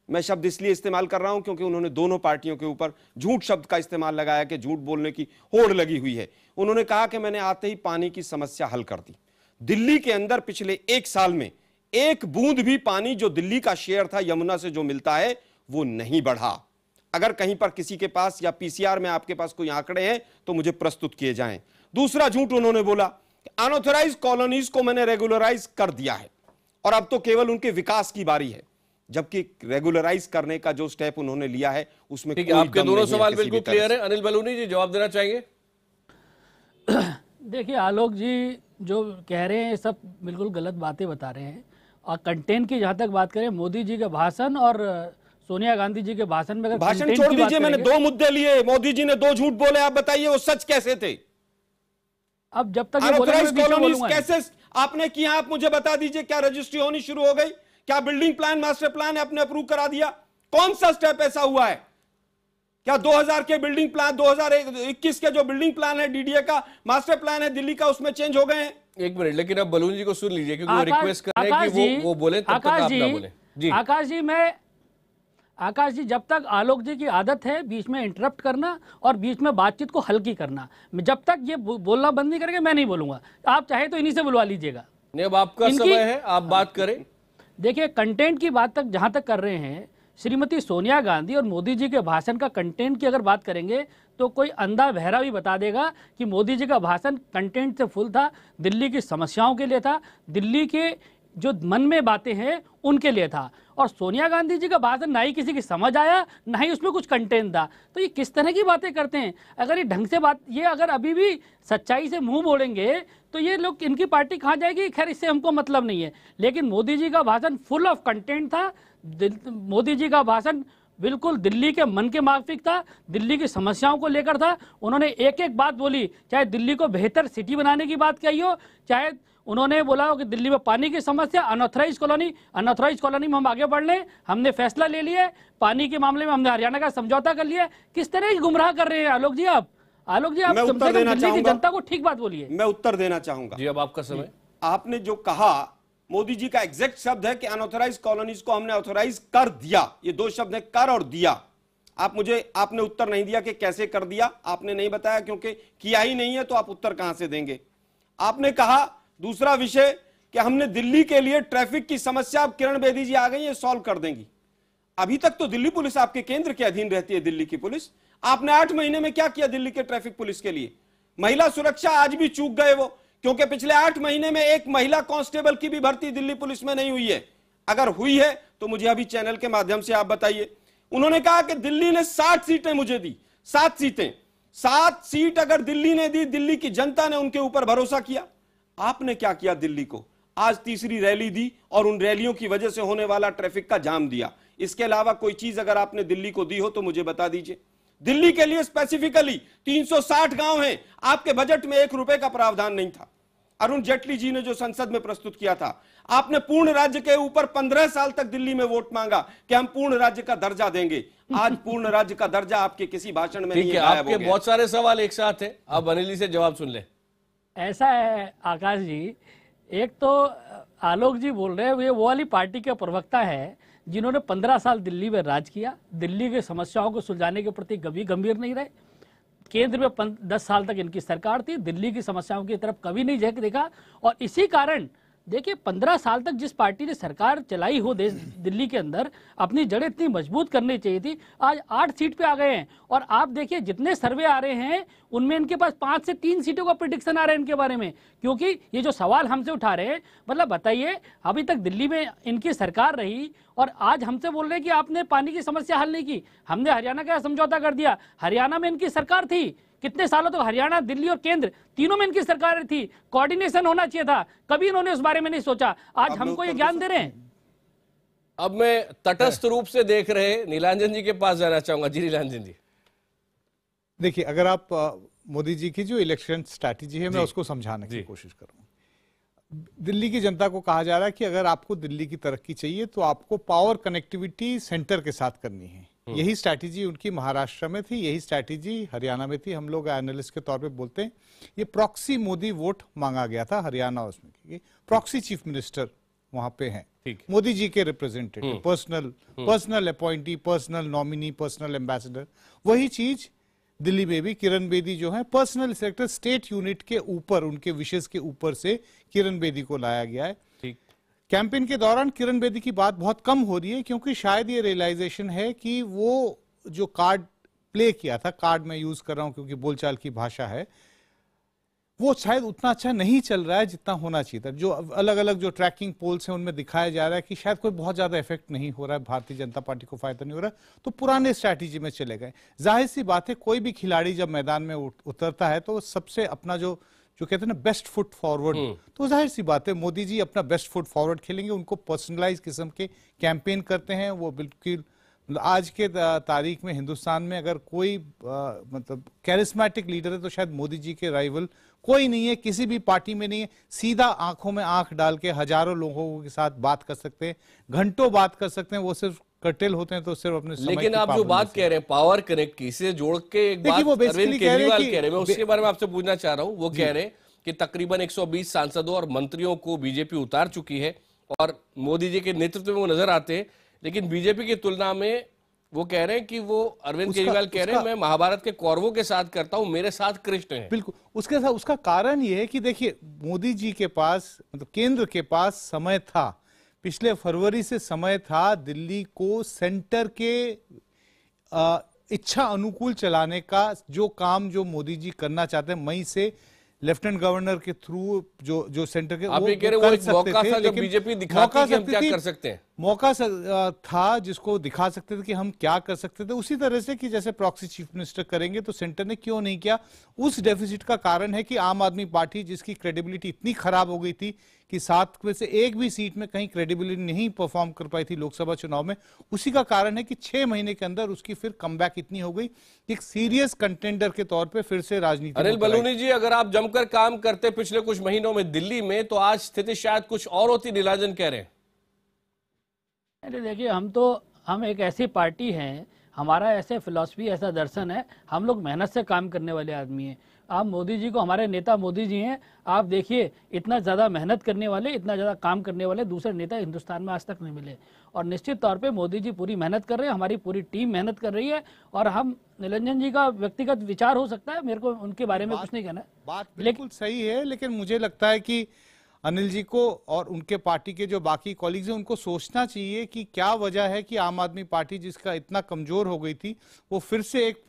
मैं शब्द इसलिए इस्तेमाल कर रहा हूं क्योंकि उन्होंने दोनों पार्टियों के ऊपर झूठ शब्द का इस्तेमाल लगाया कि झूठ बोलने की होड़ लगी हुई है। उन्होंने कहा कि मैंने आते ही पानी की समस्या हल कर दी। दिल्ली के अंदर पिछले 1 साल में 1 बूंद भी पानी जो दिल्ली का शेयर था यमुना से जो मिलता है वो नहीं बढ़ा। अगर कहीं पर किसी के पास या पीसीआर में आपके पास कोई आंकड़े हैं तो मुझे प्रस्तुत किए जाएं। दूसरा झूठ उन्होंने बोला अनऑथराइज्ड कॉलोनीज को मैंने रेगुलराइज कर दिया है और अब तो केवल उनके विकास की बारी है, जबकि रेगुलराइज करने का जो स्टेप उन्होंने लिया है उसमें कोई आपके दोनों सवाल बिल्कुल क्लियर है। अनिल बलूनी जी जवाब देना चाहेंगे? देखिए आलोक जी जो कह रहे हैं सब बिल्कुल गलत बातें बता रहे हैं। और कंटेंट की जहां तक बात करें, मोदी जी का भाषण और सोनिया गांधी जी के भाषण में, अगर भाषण छोड़ दीजिए, मैंने 2 मुद्दे लिए। मोदी जी ने 2 झूठ बोले, आप बताइए वो सच कैसे थे? अब जब तक ये कैसे आपने किया, आप मुझे बता ददीजिए। क्या रजिस्ट्री होनी शुरू हो गई? क्या बिल्डिंग प्लान, मास्टर प्लान आपने अप्रूव करा दिया? कौन सा स्टेप ऐसा हुआ है? क्या 2000 के बिल्डिंग प्लान, 2021 के जो बिल्डिंग प्लान है, डीडीए का मास्टर प्लान है दिल्ली का, उसमें चेंज हो गए हैं? एक मिनट, लेकिन अब बलून जी को सुन लीजिए क्योंकि वो रिक्वेस्ट कर रहे हैं कि वो बोले तब तक आप ना बोले। जी आकाश जी, जब तक आलोक जी की आदत है बीच में इंटरप्ट करना और बीच में बातचीत को हल्की करना, जब तक ये बोलना बंद नहीं करेंगे मैं नहीं बोलूंगा। आप चाहे तो इन्हीं से बुलवा लीजिएगा। नहीं, अब आपका समय है, आप बात करें। देखिए, कंटेंट की बात तक जहां तक कर रहे हैं, श्रीमती सोनिया गांधी और मोदी जी के भाषण का कंटेंट की अगर बात करेंगे तो कोई अंधा बहरा भी बता देगा कि मोदी जी का भाषण कंटेंट से फुल था, दिल्ली की समस्याओं के लिए था, दिल्ली के जो मन में बातें हैं उनके लिए था। और सोनिया गांधी जी का भाषण ना ही किसी की समझ आया, ना ही उसमें कुछ कंटेंट था। तो ये किस तरह की बातें करते हैं? अगर ये ढंग से बात, ये अगर अभी भी सच्चाई से मुंह मोड़ेंगे तो ये लोग, इनकी पार्टी कहाँ जाएगी? खैर, इससे हमको मतलब नहीं है। लेकिन मोदी जी का भाषण फुल ऑफ कंटेंट था। मोदी जी का भाषण बिल्कुल दिल्ली के मन के माफिक था, दिल्ली की समस्याओं को लेकर था। उन्होंने एक एक बात बोली, चाहे दिल्ली को बेहतर सिटी बनाने की बात कही हो, चाहे उन्होंने बोला हो कि दिल्ली में पानी की समस्या, अनऑथराइज कॉलोनी में हम आगे बढ़ लें, हमने फैसला ले लिया, पानी के मामले में हमने हरियाणा का समझौता कर लिया। किस तरह की गुमराह कर रहे हैं आलोक जी आप? आलोक जी, आप दिल्ली की जनता को ठीक बात बोलिए। मैं उत्तर देना चाहूंगा। जी, अब आपका समय। आपने जो कहा, मोदी जी का एग्जैक्ट शब्द है कि अनऑथराइज कॉलोनीज को हमने ऑथराइज कर दिया। ये दो शब्द है, कर और दिया। आपने उत्तर नहीं दिया कि कैसे कर दिया, आपने नहीं बताया, क्योंकि किया ही नहीं है तो आप उत्तर कहां से देंगे। आपने कहा दूसरा विषय कि हमने दिल्ली के लिए ट्रैफिक की समस्या, अब किरण बेदी जी आ गई, ये सॉल्व कर देंगी। अभी तक तो दिल्ली पुलिस आपके केंद्र के अधीन रहती है, दिल्ली की पुलिस। आपने 8 महीने में क्या किया दिल्ली के ट्रैफिक पुलिस के लिए? महिला सुरक्षा आज भी चूक गए वो, क्योंकि पिछले 8 महीने में एक महिला कांस्टेबल की भी भर्ती दिल्ली पुलिस में नहीं हुई है। अगर हुई है तो मुझे अभी चैनल के माध्यम से आप बताइए। उन्होंने कहा कि दिल्ली ने 60 सीटें मुझे दी, 7 सीटें, 7 सीट अगर दिल्ली ने दी, दिल्ली की जनता ने उनके ऊपर भरोसा किया। आपने क्या किया दिल्ली को? आज तीसरी रैली दी और उन रैलियों की वजह से होने वाला ट्रैफिक का जाम दिया। इसके अलावा कोई चीज अगर आपने दिल्ली को दी हो तो मुझे बता दीजिए। दिल्ली के लिए स्पेसिफिकली 360 गांव हैं, आपके बजट में 1 रुपए का प्रावधान नहीं था। अरुण जेटली जी ने जो संसद में प्रस्तुत किया था, आपने पूर्ण राज्य के ऊपर 15 साल तक दिल्ली में वोट मांगा कि हम पूर्ण राज्य का दर्जा देंगे। आज पूर्ण राज्य का दर्जा आपके किसी भाषण में नहीं है। आपके बहुत सारे सवाल एक साथ हैं, आप अनिल जी से जवाब सुन लें। ऐसा है आकाश जी, एक तो आलोक जी बोल रहे हैं वो वाली पार्टी के प्रवक्ता है जिन्होंने 15 साल दिल्ली में राज किया, दिल्ली की समस्याओं को सुलझाने के प्रति कभी गंभीर नहीं रहे। केंद्र में 10 साल तक इनकी सरकार थी, दिल्ली की समस्याओं की तरफ कभी नहीं देखा। और इसी कारण देखिए, 15 साल तक जिस पार्टी ने सरकार चलाई हो दिल्ली के अंदर, अपनी जड़ें इतनी मजबूत करनी चाहिए थी। आज 8 सीट पे आ गए हैं। और आप देखिए, जितने सर्वे आ रहे हैं उनमें इनके पास 5 से 3 सीटों का प्रेडिक्शन आ रहा है इनके बारे में। क्योंकि ये जो सवाल हमसे उठा रहे हैं, मतलब बताइए, अभी तक दिल्ली में इनकी सरकार रही और आज हमसे बोल रहे हैं कि आपने पानी की समस्या हल नहीं की, हमने हरियाणा का समझौता कर दिया। हरियाणा में इनकी सरकार थी कितने सालों तक, हरियाणा, दिल्ली और केंद्र तीनों में इनकी सरकार थी, कोऑर्डिनेशन होना चाहिए था, कभी इन्होंने उस बारे में नहीं सोचा। आज हमको ये ज्ञान दे रहे हैं। अब मैं तटस्थ रूप से देख रहे नीलांजन जी के पास जाना चाहूंगा। जी नीलांजन जी, देखिए, अगर आप मोदी जी की जो इलेक्शन स्ट्रैटेजी है, मैं उसको समझाने की कोशिश करूंगा। दिल्ली की जनता को कहा जा रहा है कि अगर आपको दिल्ली की तरक्की चाहिए तो आपको पावर कनेक्टिविटी सेंटर के साथ करनी है। यही स्ट्रैटेजी उनकी महाराष्ट्र में थी, यही स्ट्रैटेजी हरियाणा में थी। हम लोग एनालिस्ट के तौर पे बोलते हैं ये प्रॉक्सी मोदी वोट मांगा गया था हरियाणा, उसमें प्रॉक्सी चीफ मिनिस्टर वहां पे हैं, मोदी जी के representative, personal appointee, personal nominee, personal ambassador. वही चीज दिल्ली में भी किरण बेदी जो है पर्सनल सेक्रेटरी, स्टेट यूनिट के ऊपर, उनके विशेष के ऊपर से किरण बेदी को लाया गया है। कैंपेन के दौरान किरण बेदी की बात बहुत कम हो रही है, क्योंकि शायद ये रियलाइजेशन है कि वो जो कार्ड प्ले किया था, कार्ड मैं यूज कर रहा हूं क्योंकि बोलचाल की भाषा है, वो शायद उतना अच्छा नहीं चल रहा है जितना होना चाहिए था। जो अलग अलग जो ट्रैकिंग पोल्स हैं उनमें दिखाया जा रहा है कि शायद कोई बहुत ज्यादा इफेक्ट नहीं हो रहा है, भारतीय जनता पार्टी को फायदा नहीं हो रहा है, तो पुराने स्ट्रैटेजी में चले गए। जाहिर सी बात है, कोई भी खिलाड़ी जब मैदान में उतरता है तो सबसे अपना जो कहते हैं ना बेस्ट फुट फॉरवर्ड, तो जाहिर सी बात है मोदी जी अपना बेस्ट फुट फॉरवर्ड खेलेंगे। उनको पर्सनलाइज किस्म के कैंपेन करते हैं वो। बिल्कुल आज के तारीख में हिंदुस्तान में अगर कोई मतलब कैरिस्मेटिक लीडर है तो शायद मोदी जी के राइवल कोई नहीं है, किसी भी पार्टी में नहीं है। सीधा आंखों में आंख डाल के हजारों लोगों के साथ बात कर सकते हैं, घंटों बात कर सकते हैं। वो सिर्फ कर्टेल होते हैं तो सिर्फ अपने समय। लेकिन आप जो बात कह रहे हैं पावर कनेक्ट की, इसे जोड़ के एक बात अरविंद केजरीवाल कह रहे हैं, मैं उसके बारे में आपसे पूछना चाह रहा हूं। वो कह रहे हैं कि तकरीबन 120 सांसदों और मंत्रियों को बीजेपी उतार चुकी है और मोदी जी के नेतृत्व में वो नजर आते हैं, लेकिन बीजेपी की तुलना में वो कह रहे हैं कि वो अरविंद केजरीवाल कह रहे हैं मैं महाभारत के कौरवों के साथ करता हूं, मेरे साथ कृष्ण है। बिल्कुल, उसके साथ उसका कारण ये है कि देखिए मोदी जी के पास, मतलब केंद्र के पास समय था, पिछले फरवरी से समय था दिल्ली को सेंटर के इच्छा अनुकूल चलाने का। जो काम जो मोदी जी करना चाहते हैं मई से लेफ्टिनेंट गवर्नर के थ्रू जो सेंटर के आप ये कह रहे वो एक मौका था जब बीजेपी दिखाती कि हम क्या कर सकते हैं, मौका था जिसको दिखा सकते थे कि हम क्या कर सकते थे। उसी तरह से कि जैसे प्रॉक्सी चीफ मिनिस्टर करेंगे तो सेंटर ने क्यों नहीं किया। उस डेफिसिट का कारण है कि आम आदमी पार्टी जिसकी क्रेडिबिलिटी इतनी खराब हो गई थी कि 7 में से एक भी सीट में कहीं क्रेडिबिलिटी नहीं परफॉर्म कर पाई थी लोकसभा चुनाव में, उसी का कारण है कि 6 महीने के अंदर उसकी फिर कमबैक इतनी हो गई कि एक सीरियस कंटेंडर के तौर पे फिर से राजनीति। अनिल बलूनी जी, अगर आप जमकर काम करते पिछले कुछ महीनों में दिल्ली में तो आज स्थिति शायद कुछ और होती, नीलाजन कह रहे हैं। देखिए हम एक ऐसी पार्टी हैं, हमारा ऐसे फिलॉसफी, ऐसा दर्शन है, हम लोग मेहनत से काम करने वाले आदमी हैं। आप मोदी जी को, हमारे नेता मोदी जी हैं, आप देखिए इतना ज़्यादा मेहनत करने वाले, इतना ज़्यादा काम करने वाले दूसरे नेता हिंदुस्तान में आज तक नहीं मिले। और निश्चित तौर पे मोदी जी पूरी मेहनत कर रहे हैं, हमारी पूरी टीम मेहनत कर रही है। और हम, निरंजन जी का व्यक्तिगत विचार हो सकता है, मेरे को उनके बारे में कुछ नहीं कहना है। बात बिल्कुल सही है, लेकिन मुझे लगता है कि अनिल जी को और उनके पार्टी के जो बाकी कॉलीग्स हैं उनको सोचना चाहिए कि क्या वजह है कि आम आदमी पार्टी जिसका इतना कमजोर हो गई थी वो फिर से एक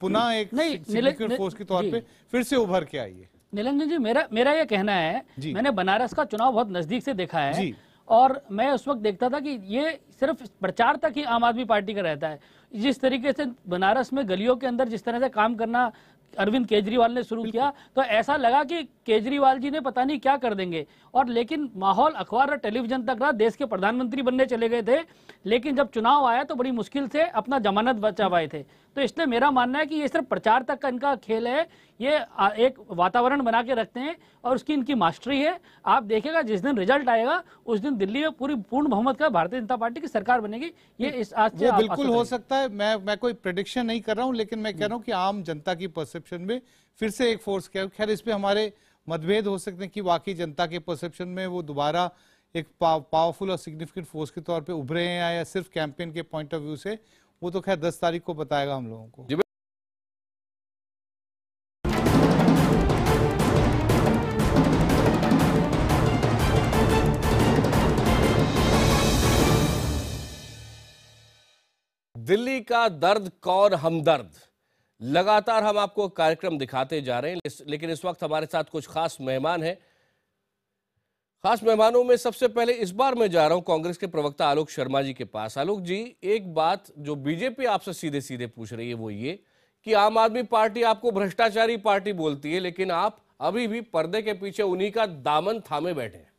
पुनः एक सिग्निफिकेंट फोर्स के तौर पे फिर से उभर के आई है। निरंजन जी, मेरा ये कहना है, मैंने बनारस का चुनाव बहुत नजदीक से देखा है और मैं उस वक्त देखता था कि ये सिर्फ प्रचार तक ही आम आदमी पार्टी का रहता है। जिस तरीके से बनारस में गलियों के अंदर जिस तरह से काम करना अरविंद केजरीवाल ने शुरू किया तो ऐसा लगा कि केजरीवाल जी ने पता नहीं क्या कर देंगे। और लेकिन माहौल अखबार और टेलीविजन तक रहा, देश के प्रधानमंत्री बनने चले गए थे, लेकिन जब चुनाव आया तो बड़ी मुश्किल से अपना जमानत बचा पाए थे। तो इसलिए मेरा मानना है कि ये सिर्फ प्रचार तक का इनका खेल है, ये एक वातावरण बना के रखते हैं और उसकी इनकी मास्टरी है। आप देखिएगा जिस दिन रिजल्ट आएगा उस दिन दिल्ली में पूरी पूर्ण बहुमत का भारतीय जनता पार्टी की सरकार बनेगी। ये इस आज से बिल्कुल हो सकता है। मैं कोई प्रेडिक्शन नहीं कर रहा हूं, लेकिन मैं कह रहा हूं कि आम जनता की परसेप्शन में फिर से एक फोर्स क्या, खैर इस पे हमारे मतभेद हो सकते हैं कि वाकई जनता के परसेप्शन में वो दोबारा एक पावरफुल और सिग्निफिकेंट फोर्स के तौर पे उभरे हैं या सिर्फ कैंपेन के पॉइंट ऑफ व्यू से, वो तो खैर 10 तारीख को बताएगा हम लोगों को। दिल्ली का दर्द कौन हमदर्द, लगातार हम आपको कार्यक्रम दिखाते जा रहे हैं, लेकिन इस वक्त हमारे साथ कुछ खास मेहमान हैं। खास मेहमानों में सबसे पहले इस बार मैं जा रहा हूं कांग्रेस के प्रवक्ता आलोक शर्मा जी के पास। आलोक जी, एक बात जो बीजेपी आपसे सीधे सीधे पूछ रही है वो ये कि आम आदमी पार्टी आपको भ्रष्टाचारी पार्टी बोलती है, लेकिन आप अभी भी पर्दे के पीछे उन्हीं का दामन थामे बैठे हैं।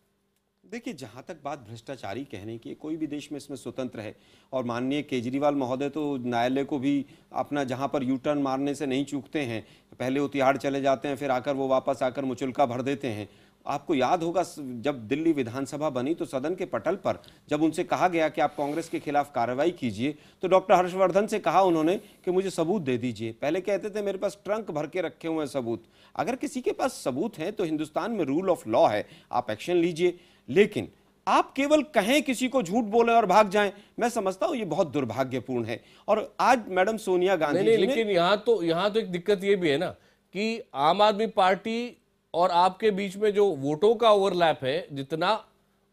देखिए, जहां तक बात भ्रष्टाचारी कहने की, कोई भी देश में इसमें स्वतंत्र है और माननीय केजरीवाल महोदय तो न्यायालय को भी अपना जहां पर यू टर्न मारने से नहीं चूकते हैं, पहले वो तिहाड़ चले जाते हैं, फिर आकर वो वापस आकर मुचुल्का भर देते हैं। आपको याद होगा जब दिल्ली विधानसभा बनी तो सदन के पटल पर जब उनसे कहा गया कि आप कांग्रेस के खिलाफ कार्रवाई कीजिए तो डॉक्टर हर्षवर्धन से कहा उन्होंने कि मुझे सबूत दे दीजिए। पहले कहते थे मेरे पास ट्रंक भर के रखे हुए हैं सबूत। अगर किसी के पास सबूत हैं तो हिंदुस्तान में रूल ऑफ लॉ है, आप एक्शन लीजिए, लेकिन आप केवल कहें किसी को झूठ बोले और भाग जाएं, मैं समझता हूं ये बहुत दुर्भाग्यपूर्ण है। और आज मैडम सोनिया गांधी जी लेकिन यहाँ तो एक दिक्कत ये भी है ना कि आम आदमी पार्टी और आपके बीच में जो वोटों का ओवरलैप है, जितना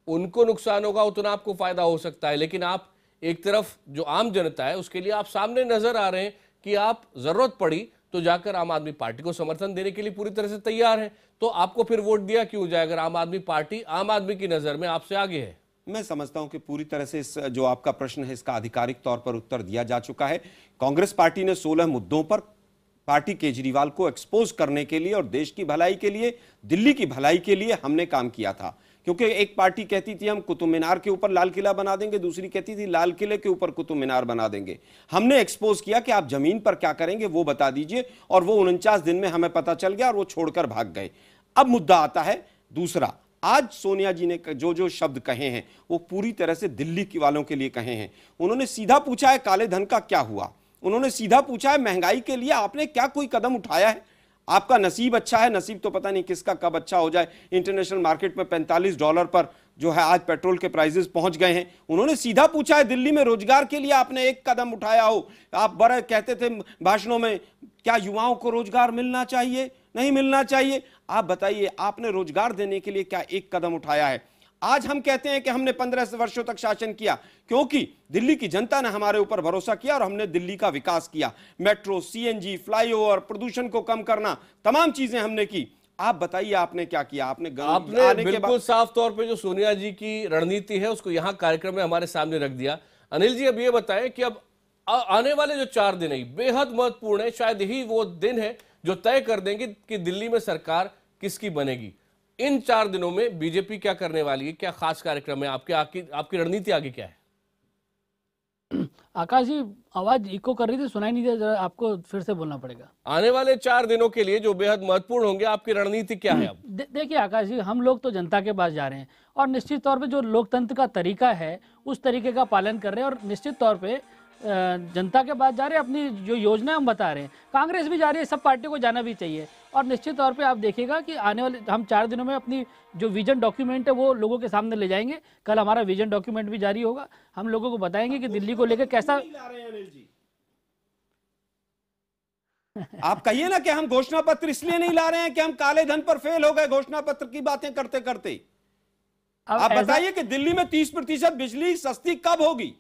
उनको नुकसान होगा उतना आपको फायदा हो सकता है, लेकिन आप एक तरफ जो आम जनता है उसके लिए आप सामने नजर आ रहे हैं कि आप जरूरत पड़ी तो जाकर आम आदमी पार्टी को समर्थन देने के लिए पूरी तरह से तैयार हैं। तो आपको फिर वोट दिया क्यों जाए अगर आम आदमी पार्टी आम आदमी की नजर में आपसे आगे है? मैं समझता हूं कि पूरी तरह से इस जो आपका प्रश्न है इसका आधिकारिक तौर पर उत्तर दिया जा चुका है। कांग्रेस पार्टी ने 16 मुद्दों पर पार्टी केजरीवाल को एक्सपोज करने के लिए और देश की भलाई के लिए, दिल्ली की भलाई के लिए हमने काम किया था। क्योंकि एक पार्टी कहती थी हम कुतुब मीनार के ऊपर लाल किला बना देंगे, दूसरी कहती थी लाल किले के ऊपर कुतुब मीनार बना देंगे। हमने एक्सपोज किया कि आप जमीन पर क्या करेंगे वो बता दीजिए, और वो 49 दिन में हमें पता चल गया और वो छोड़कर भाग गए। अब मुद्दा आता है दूसरा। आज सोनिया जी ने जो शब्द कहे हैं वो पूरी तरह से दिल्ली के वालों के लिए कहे हैं। उन्होंने सीधा पूछा है काले धन का क्या हुआ, उन्होंने सीधा पूछा है महंगाई के लिए आपने क्या कोई कदम उठाया है। आपका नसीब अच्छा है, नसीब तो पता नहीं किसका कब अच्छा हो जाए। इंटरनेशनल मार्केट में $45 पर जो है आज पेट्रोल के प्राइसेस पहुंच गए हैं। उन्होंने सीधा पूछा है दिल्ली में रोजगार के लिए आपने एक कदम उठाया हो। आप बड़े कहते थे भाषणों में, क्या युवाओं को रोजगार मिलना चाहिए, नहीं मिलना चाहिए? आप बताइए, आपने रोजगार देने के लिए क्या एक कदम उठाया है? आज हम कहते हैं कि हमने 15 वर्षों तक शासन किया क्योंकि दिल्ली की जनता ने हमारे ऊपर भरोसा किया और हमने दिल्ली का विकास किया। मेट्रो, सीएनजी, फ्लाईओवर, प्रदूषण को कम करना, तमाम चीजें हमने की। आप बताइए आपने क्या किया? आपने बिल्कुल साफ तौर पे जो सोनिया जी की रणनीति है उसको यहां कार्यक्रम में हमारे सामने रख दिया। अनिल जी, अब ये बताएं कि अब आने वाले जो 4 दिन है बेहद महत्वपूर्ण है। शायद यही वो दिन है जो तय कर देंगे कि दिल्ली में सरकार किसकी बनेगी। इन 4 दिनों में बीजेपी क्या करने वाली है? क्या खास कार्यक्रम है? आपकी रणनीति आगे क्या है? आकाश जी, आवाज इको कर रही थी, सुनाई नहीं दिया, आपको फिर से बोलना पड़ेगा। आने वाले 4 दिनों के लिए जो बेहद महत्वपूर्ण होंगे, आपकी रणनीति क्या है? अब देखिए आकाश जी, हम लोग तो जनता के पास जा रहे हैं और निश्चित तौर पे जो लोकतंत्र का तरीका है उस तरीके का पालन कर रहे हैं और निश्चित तौर पे जनता के पास जा रहे हैं। अपनी जो योजना हम बता रहे हैं, कांग्रेस भी जा रही है, सब पार्टियों को जाना भी चाहिए। और निश्चित तौर पे आप देखिएगा कि आने वाले हम 4 दिनों में अपनी जो विजन डॉक्यूमेंट है वो लोगों के सामने ले जाएंगे। कल हमारा विजन डॉक्यूमेंट भी जारी होगा, हम लोगों को बताएंगे कि दिल्ली को लेकर कैसा। आप कहिए ना कि हम घोषणा पत्र इसलिए नहीं ला रहे हैं कि हम काले धन पर फेल हो गए घोषणा पत्र की बातें करते करते। आप बताइए कि दिल्ली में 30% बिजली सस्ती कब होगी?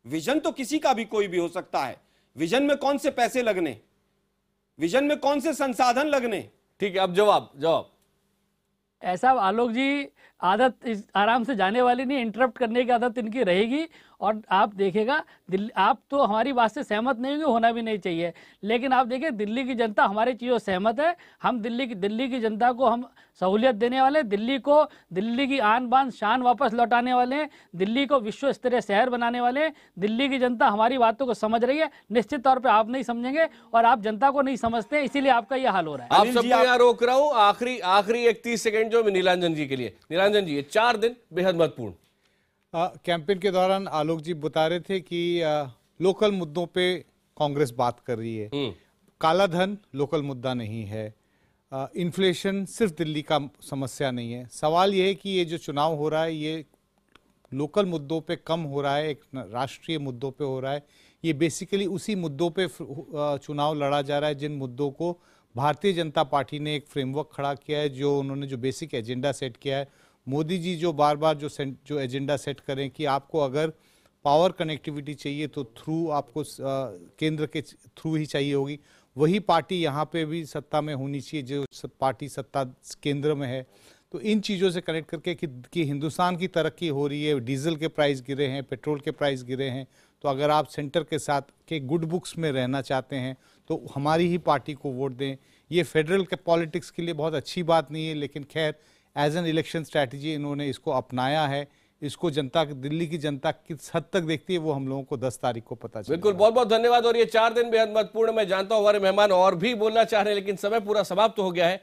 विजन तो किसी का भी कोई भी हो सकता है। विजन में कौन से पैसे लगने, विजन में कौन से संसाधन लगने? ठीक है, अब जवाब ऐसा आलोक जी, आदत आराम से जाने वाली नहीं, इंटरप्ट करने की आदत इनकी रहेगी। और आप देखिएगा, दिल्ली, आप तो हमारी बात से सहमत नहीं होंगे, होना भी नहीं चाहिए, लेकिन आप देखिए दिल्ली की जनता हमारी चीज़ों से सहमत है। हम दिल्ली की जनता को हम सहूलियत देने वाले, दिल्ली की आन बान शान वापस लौटाने वाले हैं, दिल्ली को विश्व स्तरीय शहर बनाने वाले हैं। दिल्ली की जनता हमारी बातों को समझ रही है। निश्चित तौर पर आप नहीं समझेंगे और आप जनता को नहीं समझते, इसीलिए आपका यह हाल हो रहा है। आप सबको यहाँ रोक रहा हूँ। आखिरी एक 30 सेकंड जो नीलांजन जी के लिए। नीलांजन जी, ये 4 दिन बेहद महत्वपूर्ण। कैंपेन के दौरान आलोक जी बता रहे थे कि लोकल मुद्दों पे कांग्रेस बात कर रही है। काला धन लोकल मुद्दा नहीं है, इन्फ्लेशन सिर्फ दिल्ली का समस्या नहीं है। सवाल ये है कि ये जो चुनाव हो रहा है ये लोकल मुद्दों पे कम हो रहा है, एक राष्ट्रीय मुद्दों पे हो रहा है। ये बेसिकली उसी मुद्दों पे चुनाव लड़ा जा रहा है जिन मुद्दों को भारतीय जनता पार्टी ने एक फ्रेमवर्क खड़ा किया है, जो उन्होंने जो बेसिक एजेंडा सेट किया है। मोदी जी जो बार बार जो एजेंडा सेट करें कि आपको अगर पावर कनेक्टिविटी चाहिए तो थ्रू आपको केंद्र के थ्रू ही चाहिए होगी, वही पार्टी यहाँ पे भी सत्ता में होनी चाहिए जो पार्टी सत्ता केंद्र में है। तो इन चीज़ों से कनेक्ट करके कि हिंदुस्तान की तरक्की हो रही है, डीजल के प्राइस गिरे हैं, पेट्रोल के प्राइस गिरे हैं, तो अगर आप सेंटर के साथ के गुड बुक्स में रहना चाहते हैं तो हमारी ही पार्टी को वोट दें। ये फेडरल के पॉलिटिक्स के लिए बहुत अच्छी बात नहीं है, लेकिन खैर एज एन इलेक्शन स्ट्रैटेजी इन्होंने इसको अपनाया है। इसको जनता, दिल्ली की जनता किस हद तक देखती है वो हम लोगों को 10 तारीख को पता चलेगा। बिल्कुल, बहुत बहुत धन्यवाद। और ये 4 दिन बेहद महत्वपूर्ण। मैं जानता हूं हमारे मेहमान और भी बोलना चाह रहे हैं, लेकिन समय पूरा समाप्त हो गया है।